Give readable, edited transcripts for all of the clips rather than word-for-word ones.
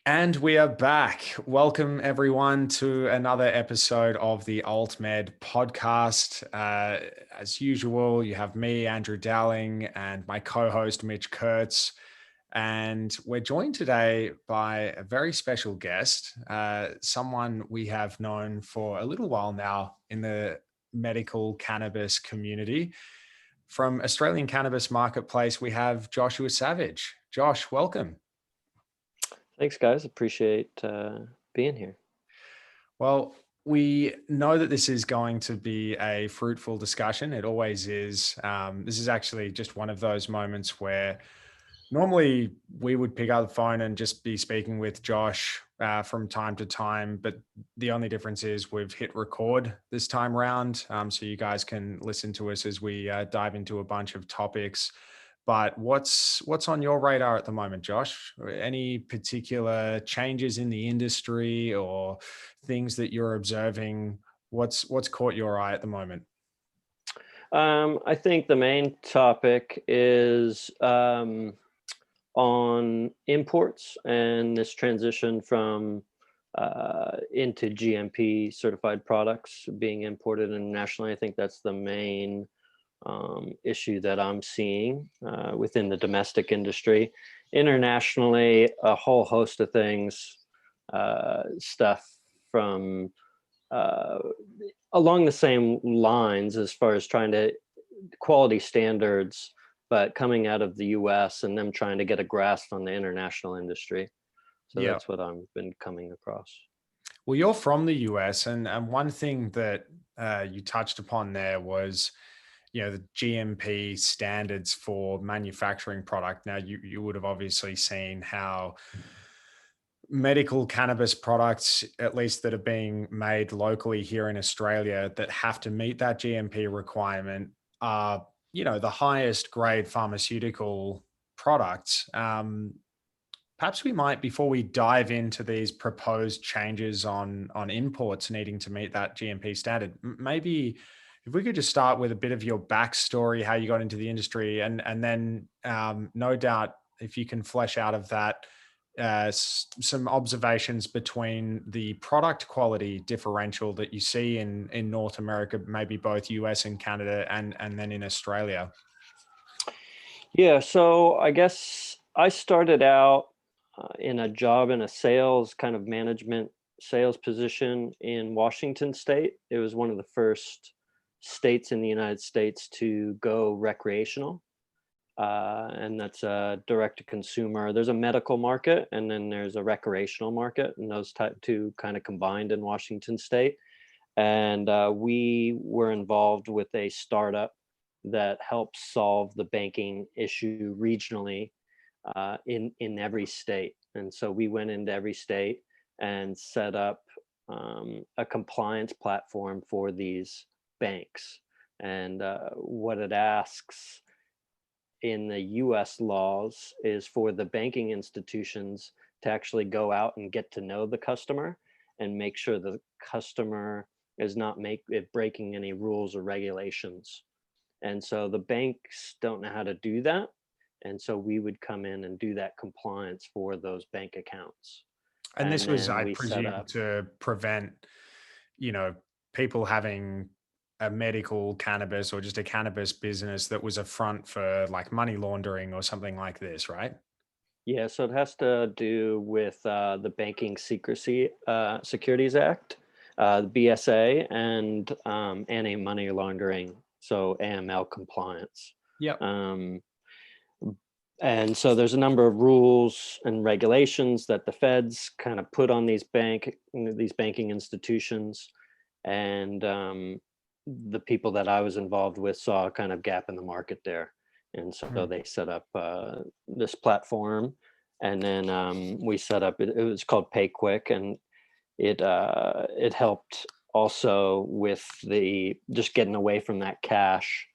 And we are back. Welcome, everyone, to another episode of the AltMed podcast. As usual, you have me, Andrew Dowling, and my co host, Mitch Kurtz. And we're joined today by a very special guest, someone we have known for a little while now in the medical cannabis community. From Australian Cannabis Marketplace, we have Joshua Savage. Josh, welcome. Thanks, guys. Appreciate being here. Well, we know that this is going to be a fruitful discussion. It always is. This is actually just one of those moments where normally we would pick up the phone and just be speaking with Josh from time to time. But the only difference is we've hit record this time round. So you guys can listen to us as we dive into a bunch of topics. But what's on your radar at the moment, Josh? Any particular changes in the industry or things that you're observing? What's caught your eye at the moment? I think the main topic is on imports and this transition from into GMP certified products being imported internationally. I think that's the main issue that I'm seeing within the domestic industry. Internationally, a whole host of things, stuff from along the same lines as far as trying to quality standards, but coming out of the US and them trying to get a grasp on the international industry. So Yeah. that's what I've been coming across. Well, you're from the US, and one thing that you touched upon there was, the GMP standards for manufacturing product. Now, you would have obviously seen how medical cannabis products, at least that are being made locally here in Australia, that have to meet that GMP requirement are, the highest grade pharmaceutical products. Perhaps we might, before we dive into these proposed changes on imports needing to meet that GMP standard, maybe if we could just start with a bit of your backstory, how you got into the industry, and then no doubt if you can flesh out of that some observations between the product quality differential that you see in North America, maybe both US and Canada, and then in Australia. Yeah, so I guess I started out in a job in a sales kind of management sales position in Washington State. It was one of the first states in the United States to go recreational. And that's a direct to consumer. There's a medical market and then there's a recreational market, and those two kind of combined in Washington State. And we were involved with a startup that helps solve the banking issue regionally in every state. And so we went into every state and set up a compliance platform for these banks. And what it asks in the US laws is for the banking institutions to actually go out and get to know the customer and make sure the customer is not breaking any rules or regulations. And so the banks don't know how to do that. And so we would come in and do that compliance for those bank accounts. And this was, I we set presume, up, to prevent, people having a medical cannabis or just a cannabis business that was a front for like money laundering or something like this, right? yeah, so it has to do with the Banking Secrecy Securities Act, the BSA, and anti-money laundering, so AML compliance. Yep. And so there's a number of rules and regulations that the feds kind of put on these banking institutions, and the people that I was involved with saw a kind of gap in the market there, and so they set up this platform, and then we set up. It was called Pay Quick, and it helped also with the just getting away from that cash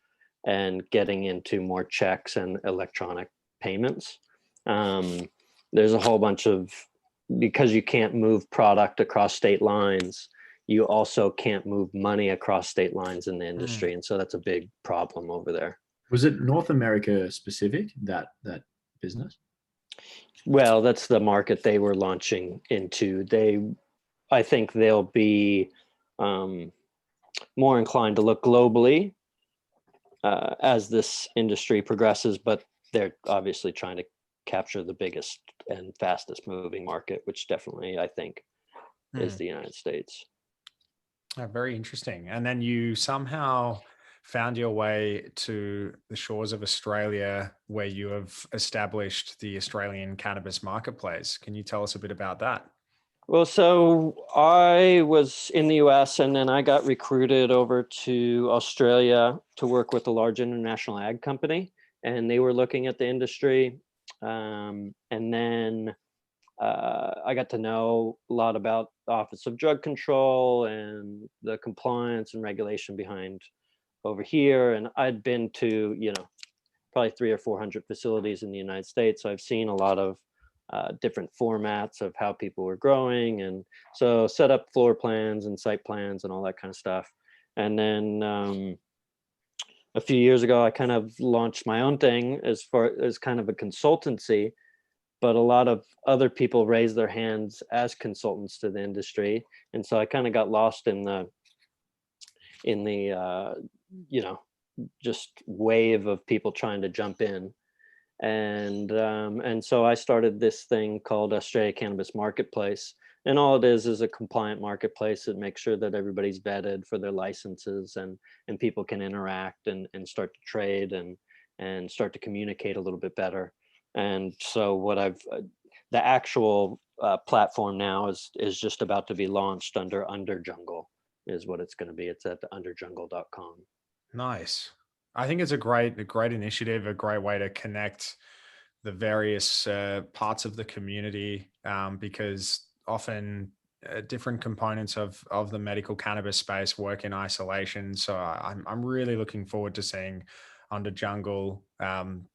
and getting into more checks and electronic payments. There's a whole bunch of, because you can't move product across state lines, you also can't move money across state lines in the industry. And so that's a big problem over there. Was it North America specific, that business? Well, that's the market they were launching into. I think they'll be um, more inclined to look globally as this industry progresses, but they're obviously trying to capture the biggest and fastest moving market, which definitely I think is Hmm. the United States. Very interesting. And then you somehow found your way to the shores of Australia where you have established the Australian cannabis marketplace. Can you tell us a bit about that? Well, so I was in the US and then I got recruited over to Australia to work with a large international ag company. And they were looking at the industry. And then I got to know a lot about the Office of Drug Control and the compliance and regulation behind over here. And I'd been to, probably 300 or 400 facilities in the United States. So I've seen a lot of different formats of how people were growing, and so set up floor plans and site plans and all that kind of stuff. And then a few years ago, I kind of launched my own thing as far as kind of a consultancy. But a lot of other people raised their hands as consultants to the industry, and so I kind of got lost in the you know just wave of people trying to jump in. And so I started this thing called Australia Cannabis Marketplace, and all it is a compliant marketplace that makes sure that everybody's vetted for their licenses, and people can interact and start to trade and start to communicate a little bit better. And so the actual platform now is just about to be launched under Underjungle is what it's going to be. It's at the underjungle.com. Nice. I think it's a great initiative, a great way to connect the various parts of the community, because often different components of the medical cannabis space work in isolation. So I'm really looking forward to seeing Under Jungle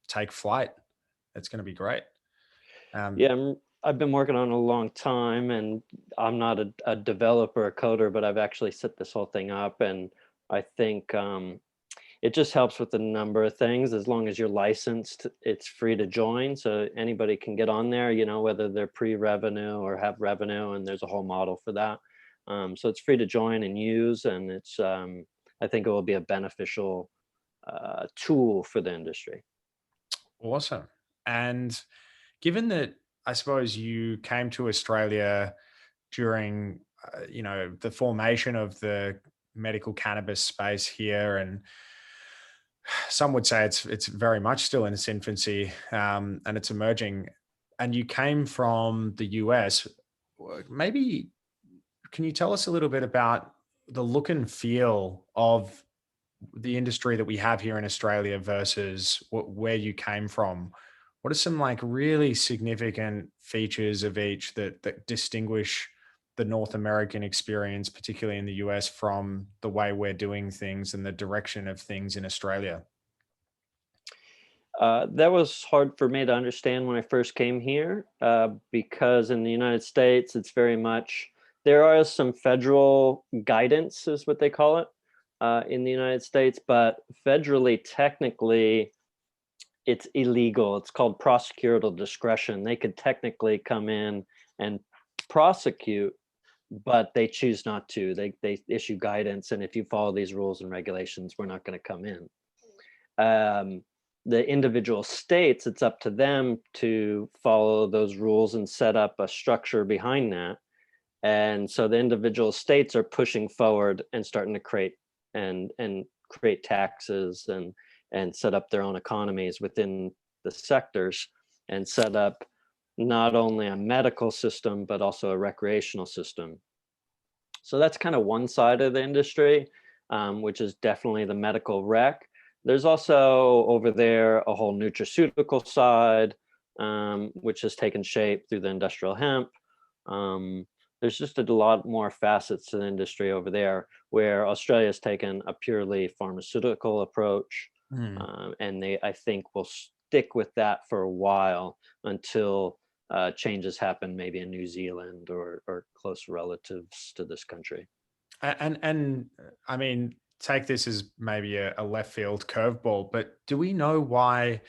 take flight. It's going to be great. Um, Yeah, I've been working on it a long time, and I'm not a developer, a coder, but I've actually set this whole thing up, and I think it just helps with a number of things. As long as you're licensed, it's free to join, so anybody can get on there. Whether they're pre-revenue or have revenue, and there's a whole model for that. So it's free to join and use, and I think it will be a beneficial tool for the industry. Awesome. And given that, I suppose you came to Australia during, the formation of the medical cannabis space here, and some would say it's very much still in its infancy, and it's emerging. And you came from the US. Maybe can you tell us a little bit about the look and feel of the industry that we have here in Australia versus where you came from? What are some like really significant features of each that distinguish the North American experience, particularly in the US, from the way we're doing things and the direction of things in Australia? That was hard for me to understand when I first came here, because in the United States, it's very much, there are some federal guidance, is what they call it, in the United States, but federally, technically, it's illegal. It's called prosecutorial discretion. They could technically come in and prosecute, but they choose not to. They issue guidance, and if you follow these rules and regulations, we're not going to come in. um, the individual states, it's up to them to follow those rules and set up a structure behind that. And so the individual states are pushing forward and starting to create taxes and set up their own economies within the sectors, and set up not only a medical system but also a recreational system. So that's kind of one side of the industry, which is definitely the medical rec. There's also over there a whole nutraceutical side, which has taken shape through the industrial hemp. There's just a lot more facets to the industry over there, where Australia's taken a purely pharmaceutical approach, Hmm. and I think, will stick with that for a while until changes happen, maybe in New Zealand or close relatives to this country. I mean, take this as maybe a left field curveball, but do we know why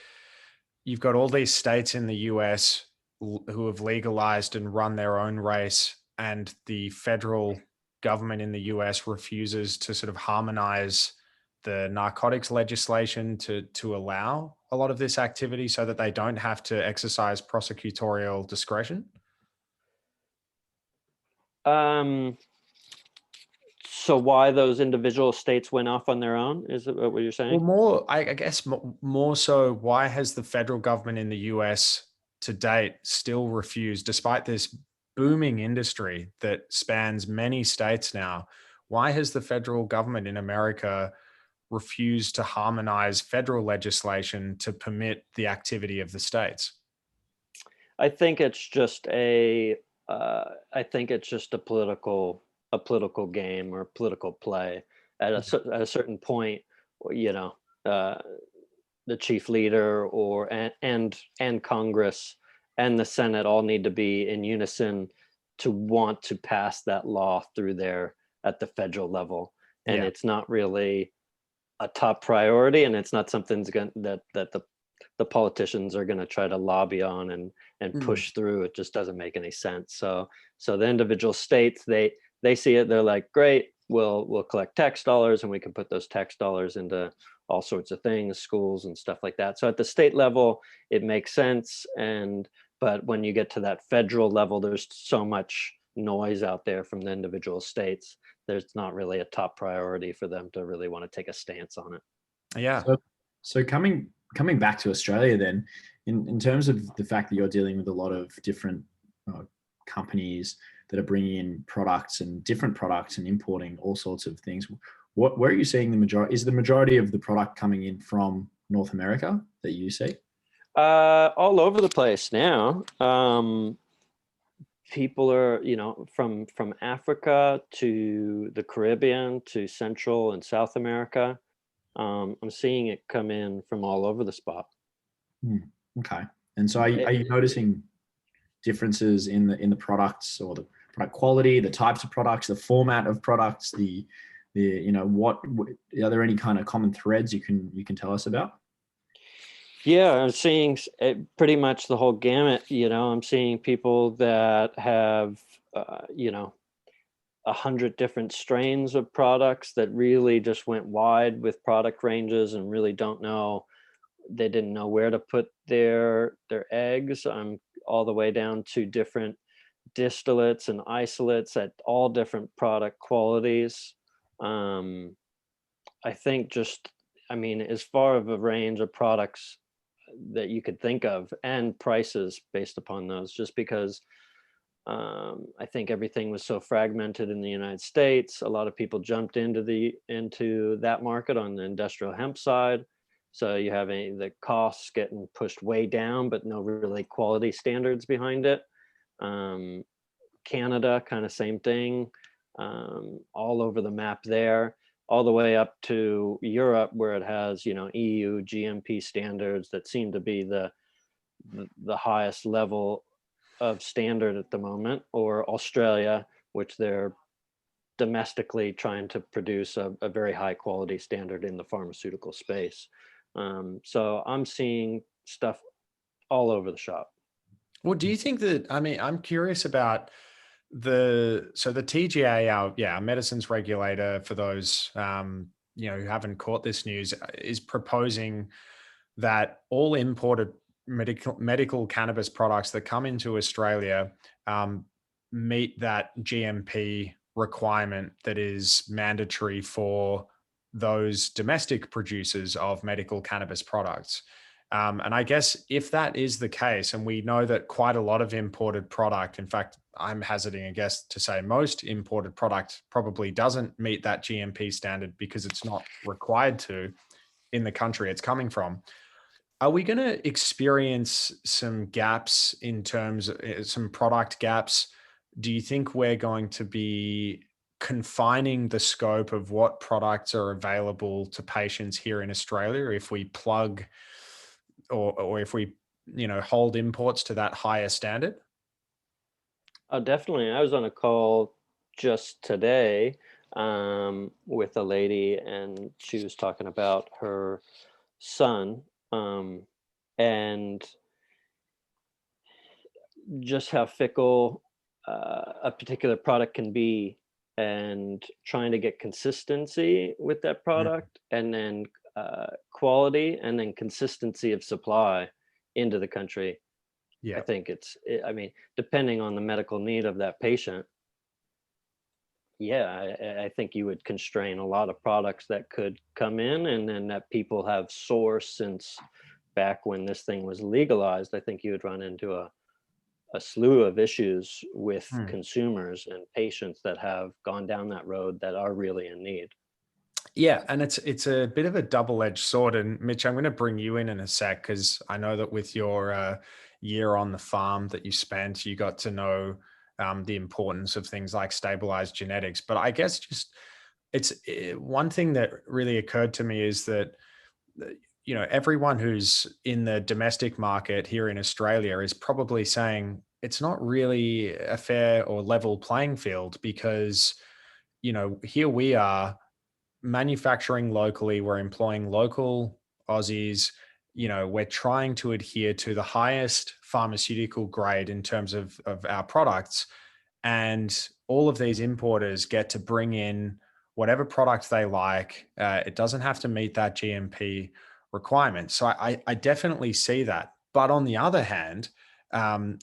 you've got all these states in the US who have legalized and run their own race, and the federal government in the US refuses to sort of harmonize the narcotics legislation to allow a lot of this activity so that they don't have to exercise prosecutorial discretion. Um, so why those individual states went off on their own? Is it what you're saying? Well, more, I guess, more so, why has the federal government in the US to date still refused, despite this booming industry that spans many states now? Why has the federal government in America refused to harmonize federal legislation to permit the activity of the states? I think it's just I think it's just a political game or political play. At a certain point, you know, uh, the chief leader or and Congress and the Senate all need to be in unison to want to pass that law through there at the federal level, and Yeah. it's not really a top priority, and it's not something that the politicians are going to try to lobby on and Mm. push through. It just doesn't make any sense. So the individual states, they see it, they're like, great, we'll collect tax dollars and we can put those tax dollars into all sorts of things, schools and stuff like that. So at the state level it makes sense, and but when you get to that federal level, there's so much noise out there from the individual states, there's not really a top priority for them to really want to take a stance on it. Yeah. So, so coming back to Australia, then, in terms of the fact that you're dealing with a lot of different companies that are bringing in products and different products and importing all sorts of things, where are you seeing the majority? Is the majority of the product coming in from North America that you see? All over the place now. People are, from Africa to the Caribbean to Central and South America. I'm seeing it come in from all over the spot. Okay. And so are you noticing differences in the products or the product quality, the types of products, the format of products, the what are there any kind of common threads you can tell us about? Yeah, I'm seeing pretty much the whole gamut. I'm seeing people that have, 100 different strains of products that really just went wide with product ranges and really they didn't know where to put their eggs. All the way down to different distillates and isolates at all different product qualities. I think as far of a range of products that you could think of and prices based upon those, just because I think everything was so fragmented in the United States. A lot of people jumped into that market on the industrial hemp side. So you have the costs getting pushed way down, but no really quality standards behind it. Canada, kind of same thing, all over the map there, all the way up to Europe, where it has, EU GNP standards that seem to be the highest level of standard at the moment, or Australia, which they're domestically trying to produce a very high quality standard in the pharmaceutical space. So I'm seeing stuff all over the shop. Well, do you think that, I'm curious about the TGA, our medicines regulator, for those, who haven't caught this news, is proposing that all imported medical cannabis products that come into Australia meet that GMP requirement that is mandatory for those domestic producers of medical cannabis products. And I guess if that is the case, and we know that quite a lot of imported product, in fact, I'm hazarding a guess to say most imported product probably doesn't meet that GMP standard because it's not required to in the country it's coming from. Are we going to experience some gaps in terms of some product gaps? Do you think we're going to be confining the scope of what products are available to patients here in Australia if we plug or if we, hold imports to that higher standard? Oh, definitely. I was on a call just today with a lady, and she was talking about her son. and just how fickle a particular product can be, and trying to get consistency with that product, and then quality, and then consistency of supply into the country. Yeah. I think I mean, depending on the medical need of that patient, yeah, I think you would constrain a lot of products that could come in, and then that people have sourced since back when this thing was legalized. I think you would run into a slew of issues with consumers and patients that have gone down that road that are really in need. Yeah, and it's a bit of a double-edged sword. And Mitch, I'm going to bring you in a sec, because I know that with your year on the farm that you spent, you got to know the importance of things like stabilized genetics. But I guess just one thing that really occurred to me is that everyone who's in the domestic market here in Australia is probably saying it's not really a fair or level playing field, because here we are manufacturing locally, we're employing local Aussies, we're trying to adhere to the highest pharmaceutical grade in terms of our products. And all of these importers get to bring in whatever product they like. It doesn't have to meet that GMP requirement. So I definitely see that. But on the other hand,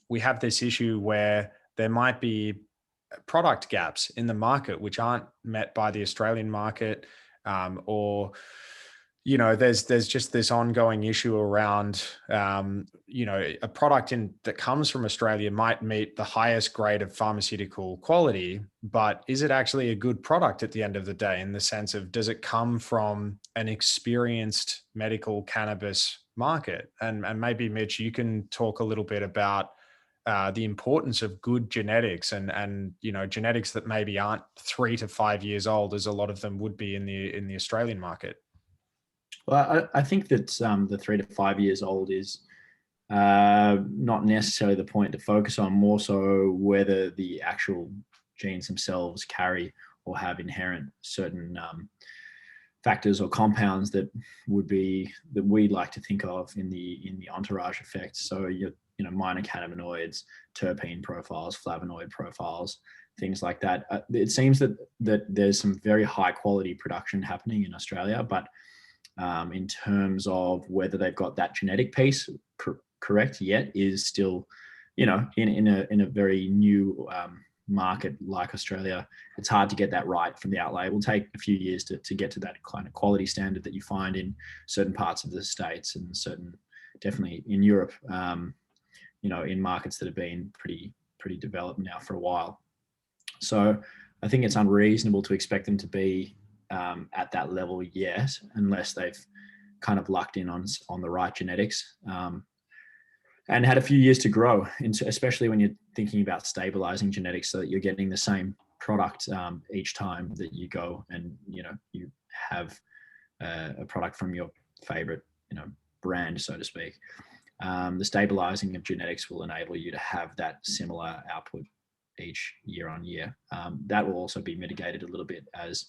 we have this issue where there might be product gaps in the market which aren't met by the Australian market, or there's just this ongoing issue around a product that comes from Australia might meet the highest grade of pharmaceutical quality, but is it actually a good product at the end of the day, in the sense of, does it come from an experienced medical cannabis market? And maybe Mitch, you can talk a little bit about the importance of good genetics, and genetics that maybe aren't 3 to 5 years old, as a lot of them would be in the Australian market. Well, I think that the 3 to 5 years old is not necessarily the point to focus on, more so whether the actual genes themselves carry or have inherent certain factors or compounds that we like to think of in the entourage effect. So minor cannabinoids, terpene profiles, flavonoid profiles, things like that. It seems that there's some very high quality production happening in Australia, but in terms of whether they've got that genetic piece correct yet is still, in a very new market like Australia, it's hard to get that right from the outlay. It will take a few years to get to that kind of quality standard that you find in certain parts of the States, and definitely in Europe, in markets that have been pretty developed now for a while. So I think it's unreasonable to expect them to be at that level yet, unless they've kind of lucked in on the right genetics and had a few years to grow, especially when you're thinking about stabilizing genetics so that you're getting the same product each time that you go and you have a product from your favorite brand, so to speak. The stabilizing of genetics will enable you to have that similar output each year on year. That will also be mitigated a little bit as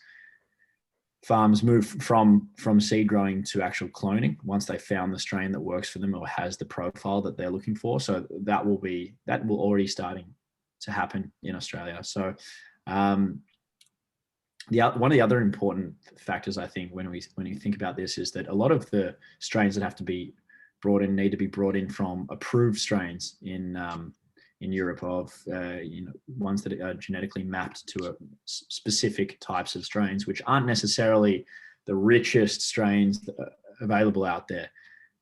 farms move from seed growing to actual cloning once they found the strain that works for them or has the profile that they're looking for. So that will already starting to happen in Australia. So one of the other important factors, I think, when you think about this, is that a lot of the strains that have to be brought in need to be brought in from approved strains in Europe, of ones that are genetically mapped to specific types of strains, which aren't necessarily the richest strains available out there.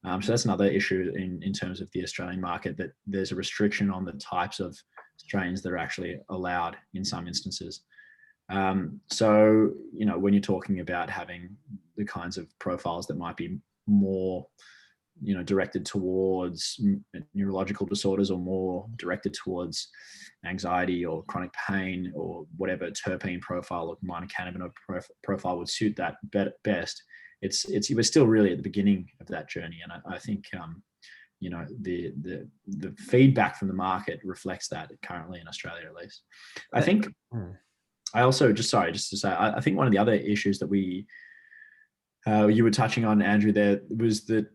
So that's another issue in terms of the Australian market, that there's a restriction on the types of strains that are actually allowed in some instances. So when you're talking about having the kinds of profiles that might be more directed towards neurological disorders, or more directed towards anxiety or chronic pain, or whatever terpene profile or minor cannabinoid profile would suit that best, we're still really at the beginning of that journey. And I think the feedback from the market reflects that currently in Australia, at least. I think I also just to say, I think one of the other issues that you were touching on, Andrew, there was that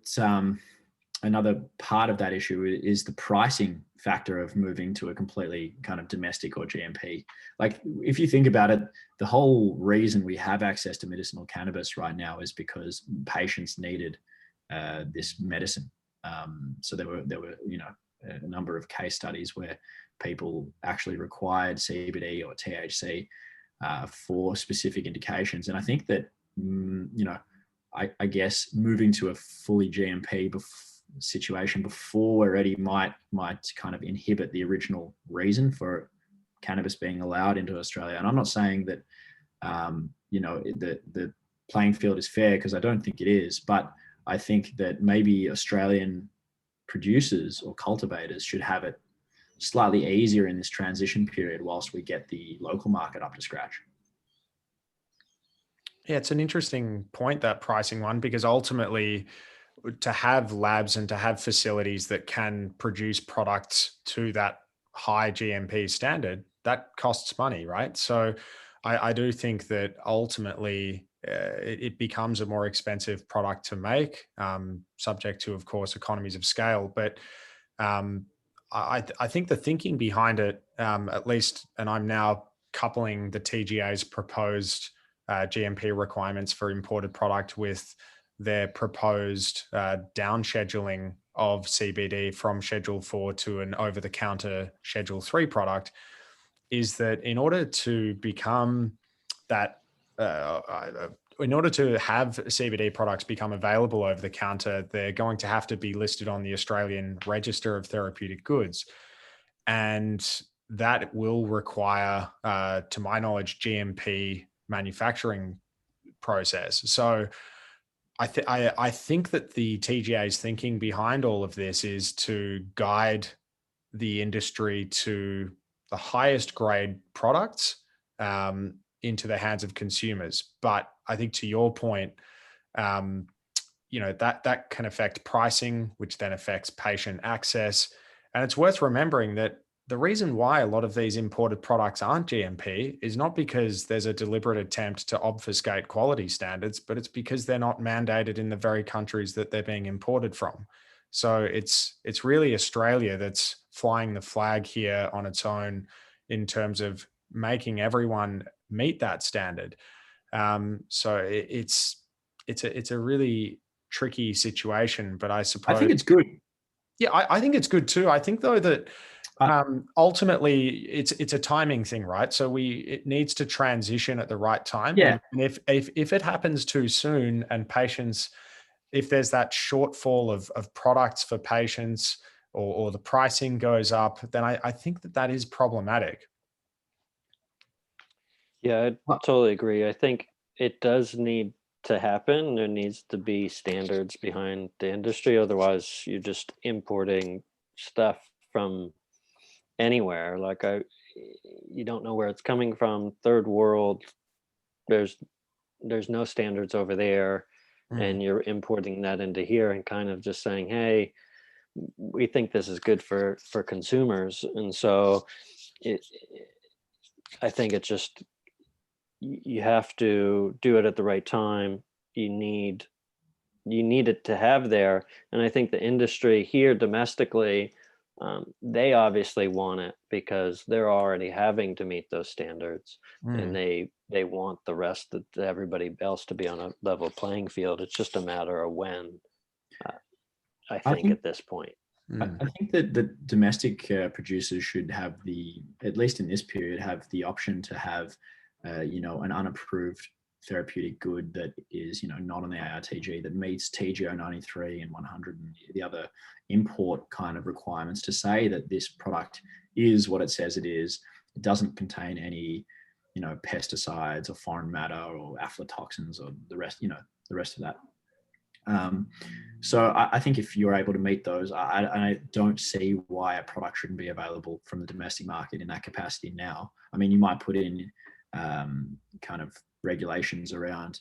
another part of that issue is the pricing factor of moving to a completely kind of domestic or GMP. Like if you think about it, the whole reason we have access to medicinal cannabis right now is because patients needed this medicine. So there were a number of case studies where people actually required CBD or THC for specific indications, and I think that I guess moving to a fully GMP situation before we're ready might kind of inhibit the original reason for cannabis being allowed into Australia. And I'm not saying that the playing field is fair, because I don't think it is, but I think that maybe Australian producers or cultivators should have it slightly easier in this transition period whilst we get the local market up to scratch. Yeah, it's an interesting point, that pricing one, because ultimately to have labs and to have facilities that can produce products to that high GMP standard, that costs money, right? So I do think that ultimately it becomes a more expensive product to make, subject to, of course, economies of scale. But I think the thinking behind it, at least, and I'm now coupling the TGA's proposed GMP requirements for imported product with their proposed down scheduling of CBD from Schedule 4 to an over-the-counter Schedule 3 product, is that in order to become that, in order to have CBD products become available over the counter, they're going to have to be listed on the Australian Register of Therapeutic Goods. And that will require, to my knowledge, GMP manufacturing process. So I think that the TGA's thinking behind all of this is to guide the industry to the highest grade products into the hands of consumers. But I think, to your point, that can affect pricing, which then affects patient access. And it's worth remembering that the reason why a lot of these imported products aren't GMP is not because there's a deliberate attempt to obfuscate quality standards, but it's because they're not mandated in the very countries that they're being imported from. So it's really Australia that's flying the flag here on its own in terms of making everyone meet that standard. So it's a really tricky situation, but I suppose I think it's good. Yeah, I think it's good too. I think though that ultimately it's a timing thing, right? So it needs to transition at the right time. Yeah. And if it happens too soon and patients, if there's that shortfall of products for patients, or the pricing goes up, then I think that is problematic. Yeah, I totally agree. I think it does need to happen. There needs to be standards behind the industry. Otherwise, you're just importing stuff from anywhere. You don't know where it's coming from. Third world, there's no standards over there, and you're importing that into here and kind of just saying, hey, we think this is good for consumers. And so I think it's just, you have to do it at the right time. You need it to have there. And I think the industry here domestically, they obviously want it because they're already having to meet those standards, and they want the rest of everybody else to be on a level playing field. It's just a matter of when, I think at this point. I think that the domestic producers should have at least in this period, have the option to have an unapproved therapeutic good that is, not on the ARTG, that meets TGO 93 and 100 and the other import kind of requirements, to say that this product is what it says it is. It doesn't contain any, pesticides or foreign matter or aflatoxins or the rest of that. So I think if you're able to meet those, I don't see why a product shouldn't be available from the domestic market in that capacity now. I mean, you might put in kind of regulations around,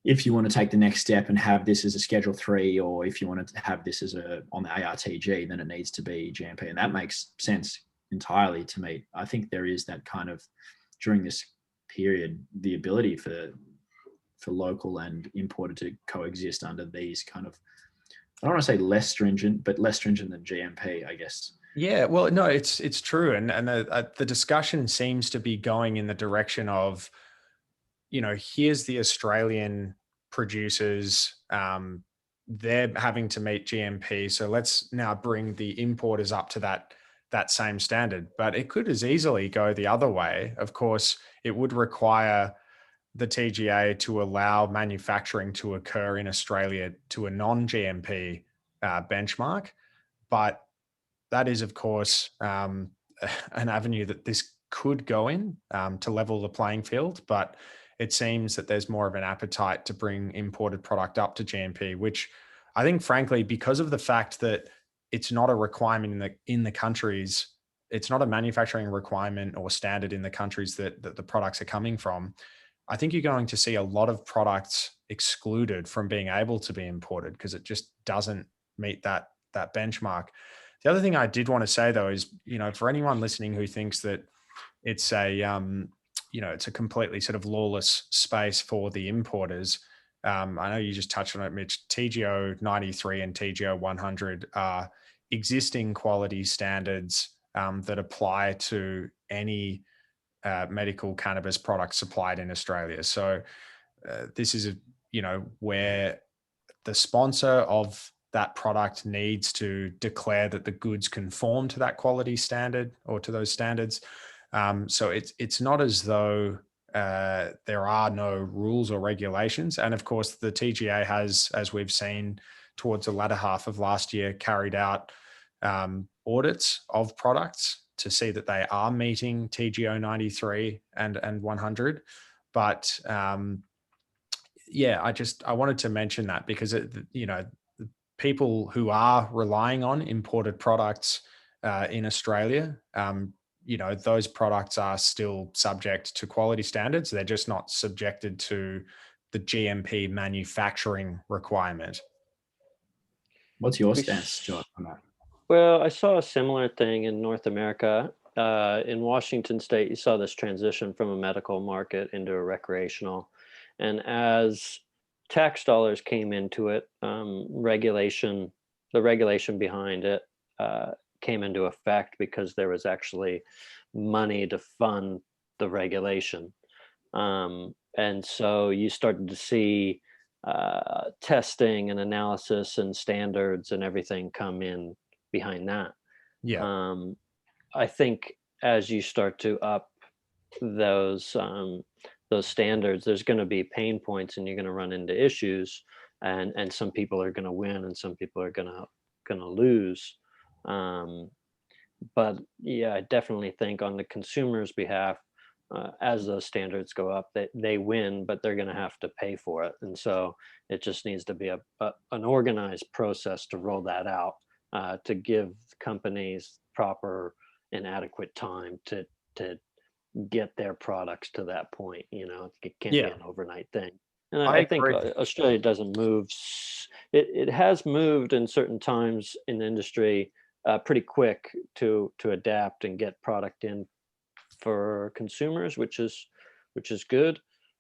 if you want to take the next step and have this as a Schedule 3, or if you want to have this as on the ARTG, then it needs to be GMP, and that makes sense entirely to me. I think there is that kind of, during this period, the ability for local and imported to coexist under these kind of I don't want to say less stringent, but less stringent than GMP, I guess. Yeah, well, no, it's true, and the discussion seems to be going in the direction of, here's the Australian producers, they're having to meet GMP, so let's now bring the importers up to that same standard. But it could as easily go the other way. Of course, it would require the TGA to allow manufacturing to occur in Australia to a non-GMP benchmark, but that is, of course, an avenue that this could go in to level the playing field. But it seems that there's more of an appetite to bring imported product up to GMP, which I think, frankly, because of the fact that it's not a requirement in the countries, it's not a manufacturing requirement or standard in the countries that the products are coming from. I think you're going to see a lot of products excluded from being able to be imported because it just doesn't meet that benchmark. The other thing I did want to say, though, is, for anyone listening who thinks that it's it's a completely sort of lawless space for the importers. I know you just touched on it, Mitch. TGO93 and TGO100 are existing quality standards that apply to any medical cannabis product supplied in Australia. So this is, where the sponsor of that product needs to declare that the goods conform to that quality standard or to those standards. So it's not as though there are no rules or regulations. And of course, the TGA has, as we've seen towards the latter half of last year, carried out audits of products to see that they are meeting TGO 93 and 100. But I wanted to mention that because people who are relying on imported products in Australia, those products are still subject to quality standards. They're just not subjected to the GMP manufacturing requirement. What's your stance, John, on that? Well, I saw a similar thing in North America. In Washington State, you saw this transition from a medical market into a recreational. And as tax dollars came into it, the regulation behind it came into effect because there was actually money to fund the regulation. And so you started to see testing and analysis and standards and everything come in behind that. Yeah. I think as you start to up those standards, there's going to be pain points, and you're going to run into issues, and some people are going to win, and some people are going to lose. But yeah, I definitely think on the consumer's behalf, as those standards go up, that they win, but they're going to have to pay for it, and so it just needs to be an organized process to roll that out, to give companies proper and adequate time to get their products to that point. It can't be an overnight thing. And I think Australia doesn't move. It has moved in certain times in the industry pretty quick to adapt and get product in for consumers, which is good.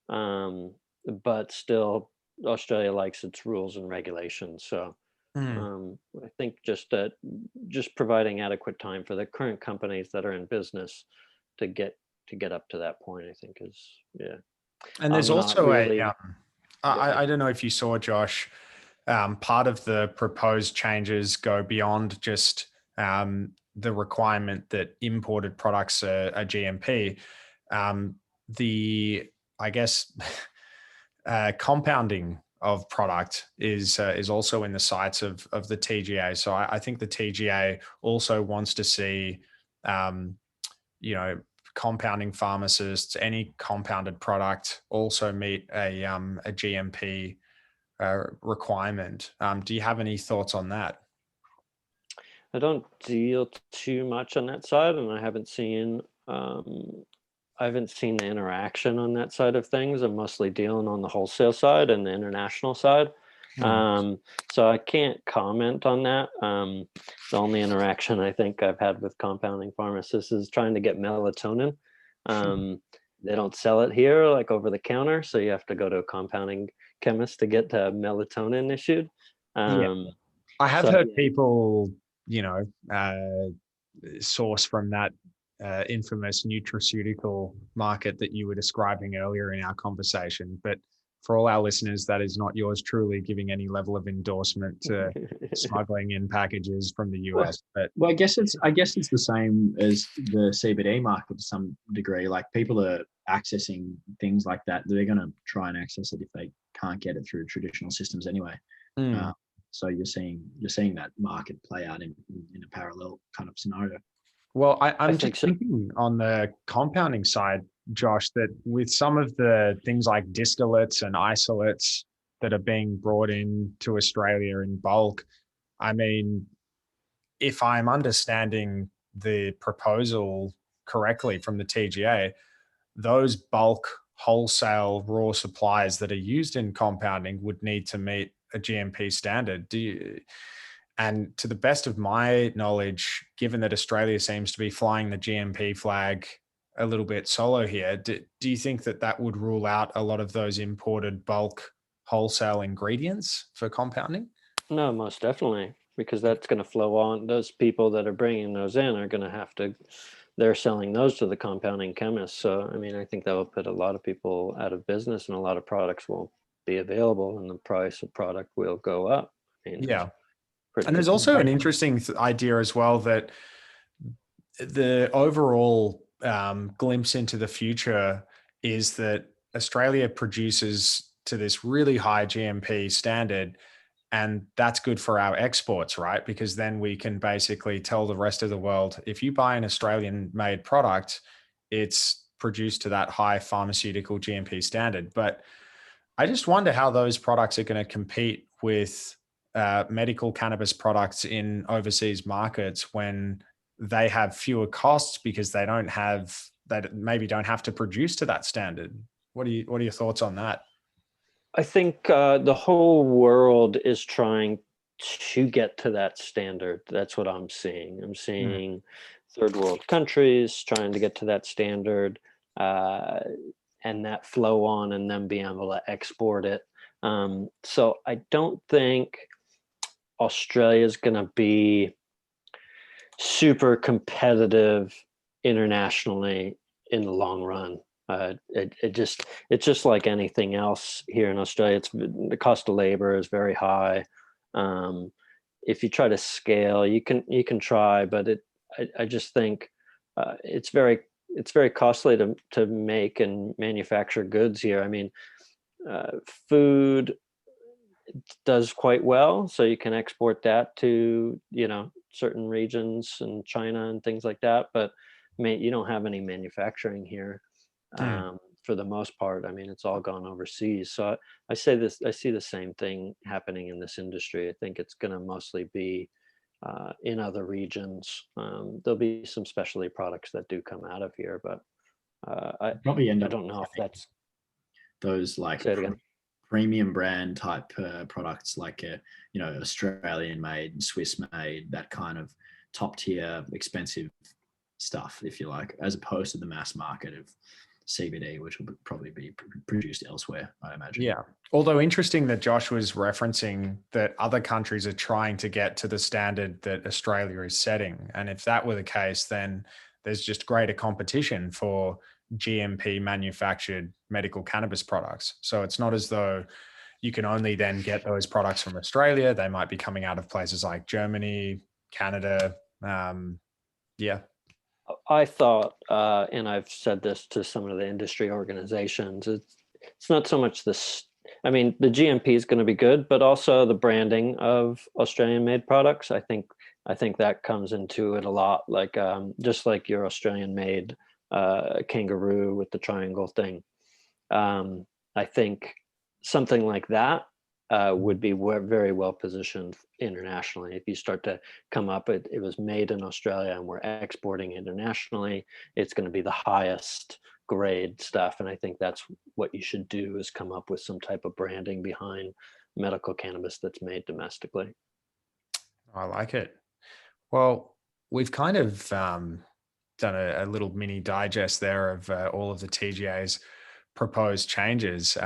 But still, Australia likes its rules and regulations. So I think just providing adequate time for the current companies that are in business to get up to that point, I think is, yeah. And there's also I don't know if you saw, Josh, part of the proposed changes go beyond just the requirement that imported products are GMP. Compounding of product is also in the sights of the TGA. So I think the TGA also wants to see, compounding pharmacists, any compounded product also meet a GMP requirement. Do you have any thoughts on that? I don't deal too much on that side, and I haven't seen the interaction on that side of things. I'm mostly dealing on the wholesale side and the international side. So I can't comment on that. The only interaction I think I've had with compounding pharmacists is trying to get melatonin. They don't sell it here like over the counter, so you have to go to a compounding chemist to get melatonin issued. I have So heard people, source from that infamous nutraceutical market that you were describing earlier in our conversation. But for all our listeners, that is not yours truly giving any level of endorsement to smuggling in packages from the Well, US. But well, I guess it's the same as the CBD market to some degree. Like people are accessing things like that. They're going to try and access it if they can't get it through traditional systems anyway. Uh, so you're seeing that market play out in a parallel kind of scenario. Well, I I'm think just so. thinking on the compounding side, Josh, that with some of the things like distillates and isolates that are being brought in to Australia in bulk, I mean, if I'm understanding the proposal correctly from the TGA, those bulk wholesale raw supplies that are used in compounding would need to meet a GMP standard. And to the best of my knowledge, given that Australia seems to be flying the GMP flag a little bit solo here, do you think that that would rule out a lot of those imported bulk wholesale ingredients for compounding? No, most definitely, because that's going to flow on. Those people that are bringing those in are going to have to, they're selling those to the compounding chemists. So, I mean, I think that will put a lot of people out of business and a lot of products won't be available and the price of product will go up. I mean, it's Yeah. And pretty, there's also an Right. interesting idea as well that the overall glimpse into the future is that Australia produces to this really high GMP standard, and that's good for our exports, right? Because then we can basically tell the rest of the world, if you buy an Australian made product, it's produced to that high pharmaceutical GMP standard. But I just wonder how those products are going to compete with medical cannabis products in overseas markets when they have fewer costs because they maybe don't have to produce to that standard. What are your thoughts on that? I think the whole world is trying to get to that standard. That's what I'm seeing. I'm Mm, seeing third world countries trying to get to that standard. Uh, and that flow on and then being able to export it. So I don't think Australia is going to be super competitive internationally in the long run. It's just like anything else here in Australia. It's the cost of labor is very high. Um, if you try to scale, you can try, but I just think it's very costly to make and manufacture goods here. I mean, food does quite well, so you can export that to certain regions in China and things like that. But you don't have any manufacturing here mm. for the most part. I mean, it's all gone overseas. So I say this. I see the same thing happening in this industry. I think it's going to mostly be in other regions. There'll be some specialty products that do come out of here, but I Probably end I up don't know if that's. those like Say it again. premium brand type products like Australian made, Swiss made, that kind of top tier expensive stuff, if you like, as opposed to the mass market of CBD, which will probably be produced elsewhere, I imagine. Yeah. Although interesting that Josh was referencing that other countries are trying to get to the standard that Australia is setting. And if that were the case, then there's just greater competition for GMP manufactured medical cannabis products. So it's not as though you can only then get those products from Australia. They might be coming out of places like Germany, Canada. Yeah. I thought, and I've said this to some of the industry organizations, it's not so much this. I mean, the GMP is going to be good, but also the branding of Australian-made products. I think that comes into it a lot. Like just like your Australian-made kangaroo with the triangle thing. I think something like that would be very well positioned internationally. If you start to come up, it was made in Australia and we're exporting internationally, it's going to be the highest grade stuff. And I think that's what you should do is come up with some type of branding behind medical cannabis that's made domestically. I like it. Well, we've kind of done a little mini digest there of all of the TGA's proposed changes.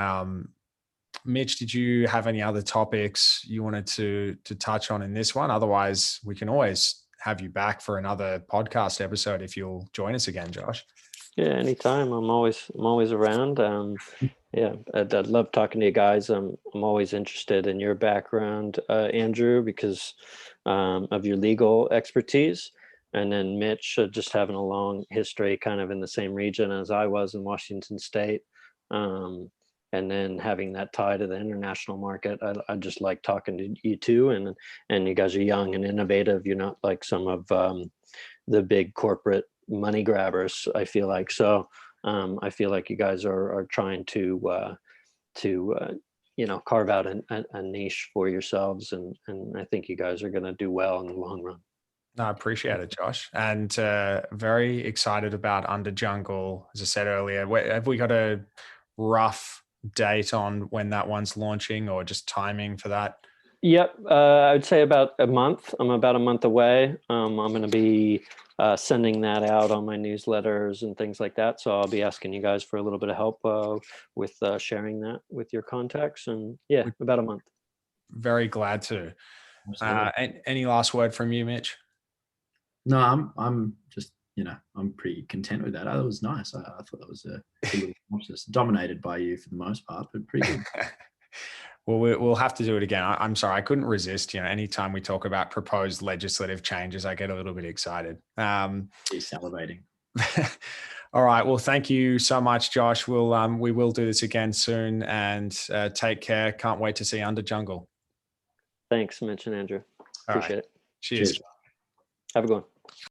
Mitch, did you have any other topics you wanted to touch on in this one? Otherwise, we can always have you back for another podcast episode if you'll join us again, Josh. Yeah, anytime. I'm always around. Yeah, I'd love talking to you guys. I'm always interested in your background, Andrew, because of your legal expertise, and then Mitch, just having a long history kind of in the same region as I was in Washington State, and then having that tie to the international market. I just like talking to you two, and you guys are young and innovative. You're not like some of the big corporate money grabbers, I feel like. So I feel like you guys are trying to carve out a niche for yourselves, and I think you guys are going to do well in the long run. No, I appreciate it, Josh, and very excited about Under Jungle. As I said earlier, have we got a rough date on when that one's launching, or just timing for that? Yep, I would say about a month. I'm about a month away. I'm going to be sending that out on my newsletters and things like that. So I'll be asking you guys for a little bit of help with sharing that with your contacts. And yeah, about a month. Very glad to. Any last word from you, Mitch? No, I'm just, I'm pretty content with that. That was nice. I thought that was a good little synopsis. Dominated by you for the most part, but pretty good. Well, we'll have to do it again. I'm sorry, I couldn't resist. Anytime we talk about proposed legislative changes, I get a little bit excited. He's salivating. All right. Well, thank you so much, Josh. We will do this again soon, and take care. Can't wait to see Under Jungle. Thanks, Mitch and Andrew. Appreciate it. Cheers. Have a good one.